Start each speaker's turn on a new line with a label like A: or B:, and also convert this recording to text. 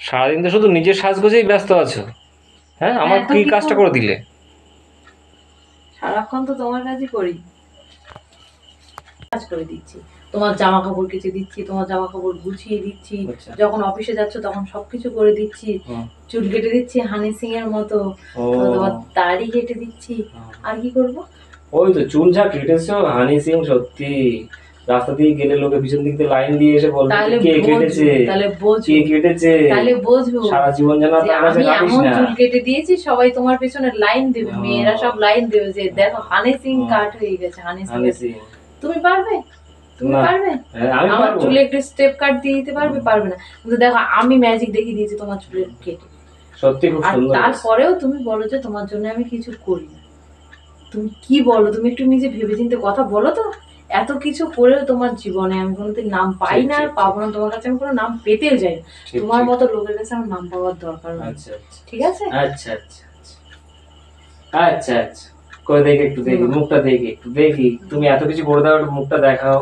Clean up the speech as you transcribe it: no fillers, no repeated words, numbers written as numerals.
A: সারাদিন তো শুধু নিজের সাজগোজেই ব্যস্ত আছো। হ্যাঁ, আমার
B: তো
A: কি
B: কি
A: কাজটা
B: করবো?
A: করে দিলে?
B: সারাক্ষণ তো তোমার কাজই করি, কাজ করে দিচ্ছি। তোমার জামা কাপড় কেচে দিচ্ছি, তোমার জামা কাপড় গুছিয়ে দিচ্ছি,
A: আচ্ছা।
B: যখন অফিসে যাচ্ছ তখন সবকিছু করে দিচ্ছি,
A: হুম।
B: চুল কেটে দিচ্ছি হানি সিং এর মতো,
A: ও।
B: তোমার দাড়ি কেটে দিচ্ছি। আর কি করব?
A: ওই তো চুল যা কেটেছো হানি সিং, সত্যি রাস্তা দিয়ে গেলে লোকে পিছন দিক দিয়ে লাইন দিয়ে এসে বলবে
B: তাহলে
A: কে
B: বোঝো,
A: কেটেছে,
B: তাহলে বোঝো,
A: কে কেটেছে।
B: তাহলে বোঝো
A: সারা জীবন যেন
B: যে
A: তার কাছে
B: আমি
A: কাটিস
B: এমন
A: না।
B: চুল কেটে দিয়েছি, সবাই তোমার পেছনে লাইন দেবে,
A: ও।
B: মেয়েরা সব লাইন দেবে যে দেখো হানি সিং
A: হুম।
B: কাট হয়ে গেছে, হানি সিং
A: হানি
B: এর।
A: সিং।
B: তুমি পারবে? তুমি
A: না।
B: পারবে?
A: হ্যাঁ, আমি
B: আমার
A: পারবো।
B: চুলে একটু স্টেপ কাট দিয়ে দিতে পারবে? পারবে না। কিন্তু দেখো আমি ম্যাজিক দেখিয়ে দিয়েছি তোমার চুলের কেটে।
A: সত্যি খুব
B: আর
A: সুন্দর হয়েছে।
B: তারপরেও তুমি বলো যে তোমার জন্য আমি কিছু করি না। তুমি কি বলো? তুমি একটু নিজে ভেবেচিন্তে কথা বলো তো। এত কিছু করেও তোমার জীবনে আমি কোনোদিন নাম পাই
A: ঠিক
B: না, আর
A: ঠিক
B: পাবো না। তোমার কাছে আমি কোনো নাম পেতেও যাই না।
A: ঠিক
B: তোমার
A: ঠিক।
B: মতো লোকের কাছে আমার নাম পাওয়ার দরকার নেই।
A: আচ্ছা আচ্ছা
B: ঠিক আছে?
A: আচ্ছা আচ্ছা আচ্ছা আচ্ছা। করে দেখি, একটু দেখি
B: না।
A: মুখটা, দেখি একটু দেখি, তুমি এত কিছু করে দাও, একটু মুখটা দেখাও।